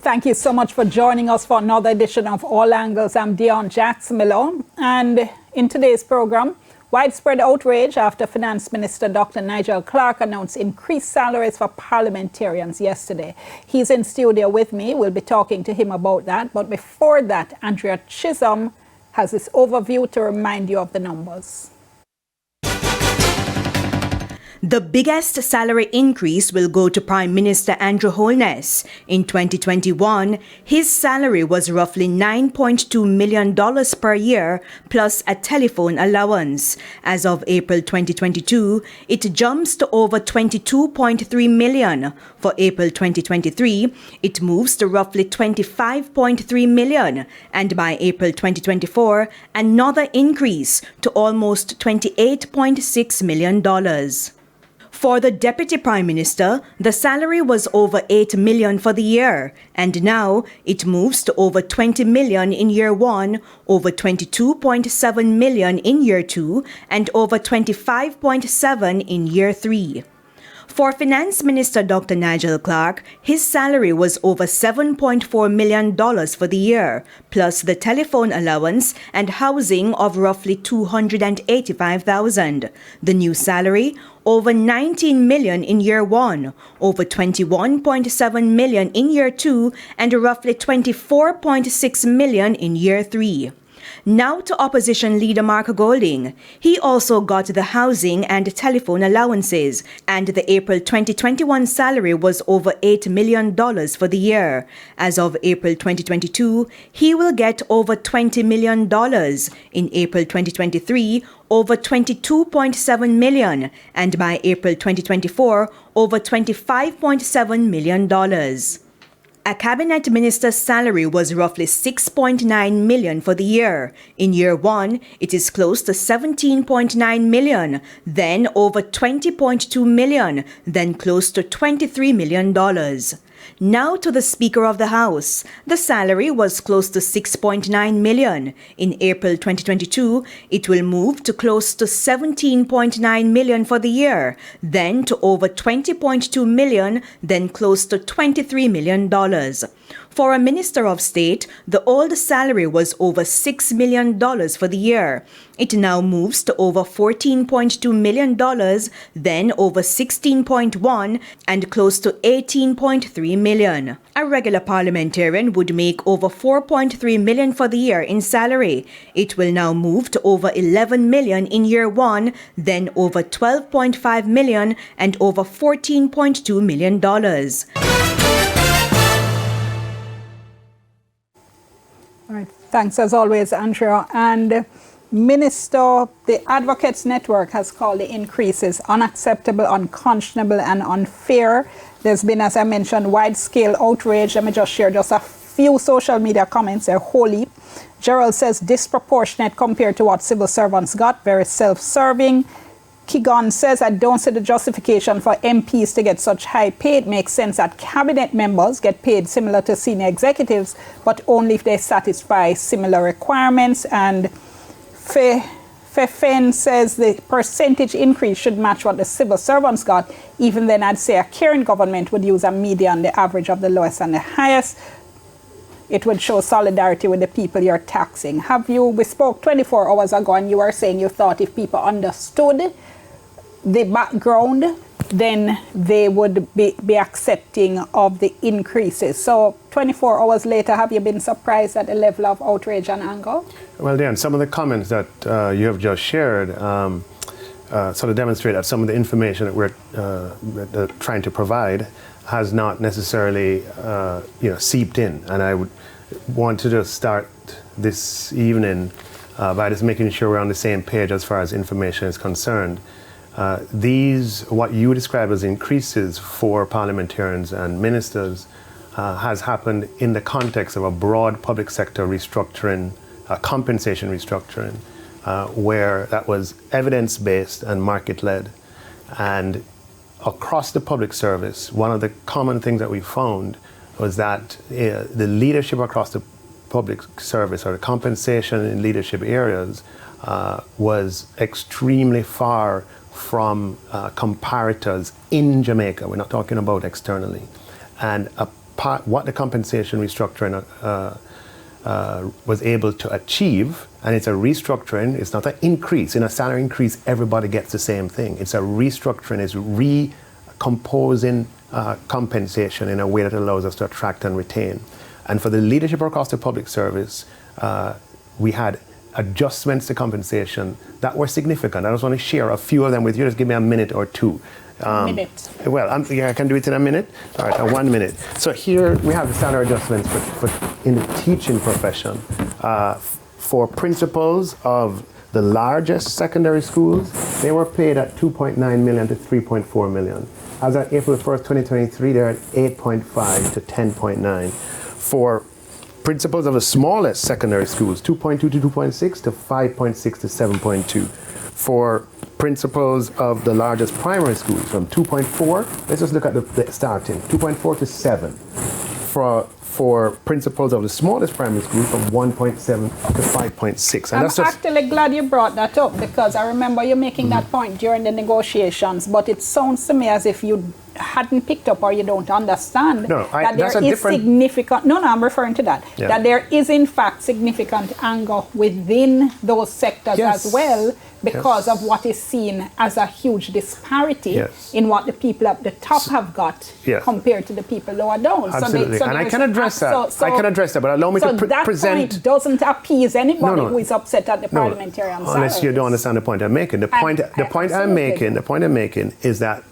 Thank you so much for joining us for another edition of All Angles. I'm Dion Jackson-Malone, and in today's program, widespread outrage after Finance Minister Dr. Nigel Clarke announced increased salaries for parliamentarians yesterday. He's in studio with me. We'll be talking to him about that. But before that, Andrea Chisholm has this overview to remind you of the numbers. The biggest salary increase will go to Prime Minister Andrew Holness. In 2021, his salary was roughly $9.2 million per year, plus a telephone allowance. As of April 2022, it jumps to over $22.3 million. For April 2023, it moves to roughly $25.3 million. And by April 2024, another increase to almost $28.6 million. For the Deputy Prime Minister, the salary was over $8 million for the year, and now it moves to over $20 million in year one, over $22.7 million in year two, and over $25.7 million in year three. For Finance Minister Dr. Nigel Clarke, his salary was over $7.4 million for the year, plus the telephone allowance and housing of roughly $285,000. The new salary, over $19 million in year one, over $21.7 million in year two, and roughly $24.6 million in year three. Now to Opposition Leader Mark Golding. He also got the housing and telephone allowances, and the April 2021 salary was over $8 million for the year. As of April 2022, he will get over $20 million. In April 2023, over $22.7 million, and by April 2024, over $25.7 million. A cabinet minister's salary was roughly $6.9 million for the year. In year one, it is close to $17.9 million, then over $20.2 million, then close to $23 million. Now to the Speaker of the House. The salary was close to $6.9 million. In April 2022, it will move to close to $17.9 million for the year, then to over $20.2 million, then close to $23 million. For a Minister of State, the old salary was over $6 million for the year. It now moves to over $14.2 million, then over $16.1 million, and close to $18.3 million. A regular parliamentarian would make over $4.3 million for the year in salary. It will now move to over $11 million in year one, then over $12.5 million, and over $14.2 million. All right. Thanks as always, Andrea. And Minister, the Advocates Network has called the increases unacceptable, unconscionable, and unfair. There's been, as I mentioned, wide-scale outrage. Let me just share just a few social media comments. They're wholly. Gerald says disproportionate compared to what civil servants got, very self-serving. Kigon says, I don't see the justification for MPs to get such high pay. It makes sense that cabinet members get paid similar to senior executives, but only if they satisfy similar requirements. And Fefen says the percentage increase should match what the civil servants got. Even then, I'd say a caring government would use a median, the average of the lowest and the highest. It would show solidarity with the people you're taxing. We spoke 24 hours ago, and you were saying you thought if people understood the background, then they would be accepting of the increases. So 24 hours later, have you been surprised at the level of outrage and anger? Well, Dan, some of the comments that you have just shared sort of demonstrate that some of the information that we're trying to provide has not necessarily seeped in. And I would want to just start this evening by just making sure we're on the same page as far as information is concerned. What you describe as increases for parliamentarians and ministers has happened in the context of a broad public sector restructuring, compensation restructuring, where that was evidence-based and market-led. And across the public service, one of the common things that we found was that the leadership across the public service, or the compensation in leadership areas, was extremely far from comparators in Jamaica. We're not talking about externally. And a what the compensation restructuring was able to achieve, and it's a restructuring, it's not an increase. In a salary increase, everybody gets the same thing. It's a restructuring, it's recomposing compensation in a way that allows us to attract and retain. And for the leadership across the public service, we had adjustments to compensation that were significant. I just want to share a few of them with you. Just give me a minute or two. A minute. Well, I can do it in a minute. All right, 1 minute. So here we have the salary adjustments for in the teaching profession. For principals of the largest secondary schools, they were paid at 2.9 million to 3.4 million. As of April 1st, 2023, they're at 8.5 to 10.9. For principals of the smallest secondary schools, 2.2 to 2.6 to 5.6 to 7.2. For principals of the largest primary schools, from 2.4, let's just look at the starting, 2.4 to 7. For principals of the smallest primary schools, from 1.7 to 5.6. And I'm that's just actually glad you brought that up, because I remember you making that point during the negotiations, but it sounds to me as if you hadn't picked up or you don't understand that there is significant, I'm referring to that, that there is in fact significant anger within those sectors as well, because of what is seen as a huge disparity in what the people at the top have got compared to the people lower down. Absolutely. And I can address that. I can address that, but allow me to present. Point doesn't appease anybody who is upset at the parliamentarian salaries. Unless you don't understand the point I'm making. The point I'm making is that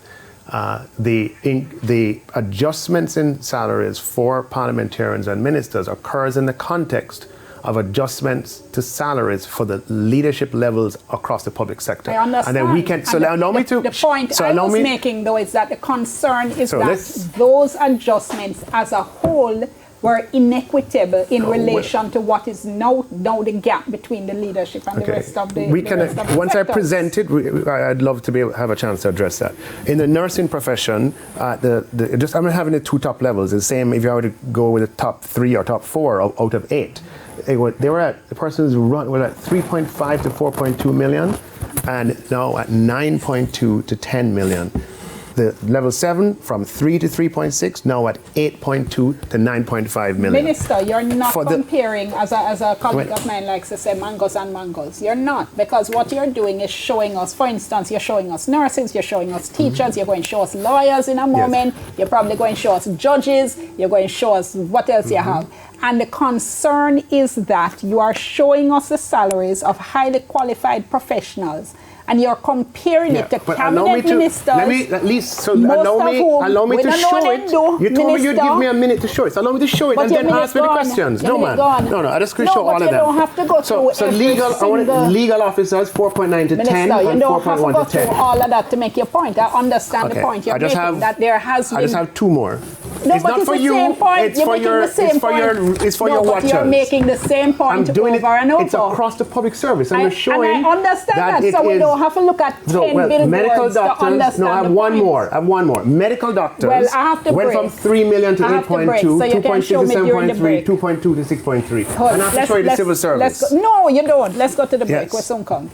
the adjustments in salaries for parliamentarians and ministers occurs in the context of adjustments to salaries for the leadership levels across the public sector. I understand. And then we can, the point I was making though is that the concern is that those adjustments as a whole were inequitable in relation to what is now the gap between the leadership and the rest of the once I present it, I'd love to have a chance to address that. In the nursing profession, I'm having the two top levels. The same if you were to go with the top 3 or top 4 out of 8. The persons were at 3.5 to 4.2 million, and now at 9.2 to 10 million. The level 7 from 3 to 3.6, now at 8.2 to 9.5 million. Minister, you're not comparing, as a colleague of mine likes to say, mangoes and mangoes. You're not, because what you're doing is showing us, for instance, you're showing us nurses, you're showing us teachers, you're going to show us lawyers in a moment, you're probably going to show us judges, you're going to show us what else you have. And the concern is that you are showing us the salaries of highly qualified professionals, and you're comparing it to cabinet ministers. Allow me to show it. You told me you'd give me a minute to show it. So allow me to show it and then ask me the questions. No, man. No, I just could show all of them. You don't have to go through legal officers 4.9 to 10 and 4.1 to 10. You don't have to go through all of that to make your point. I understand the point you're making, that there has been... I just have 2 more. No, it's but not it's for the you. Same point. It's for your. It's for your watchers. You're making the same point over and over. It's across the public service, and you're showing. And I understand that. So we don't have to look at 10 billboards medical doctors, to understand. No, I have one more. Medical doctors. Well, I have to went break. from 3 million to 8.2, 2.6 to 7.3, 2.2 to 6.3. And I have to show you the civil service. No, you don't. Let's go to the break. We'll soon come.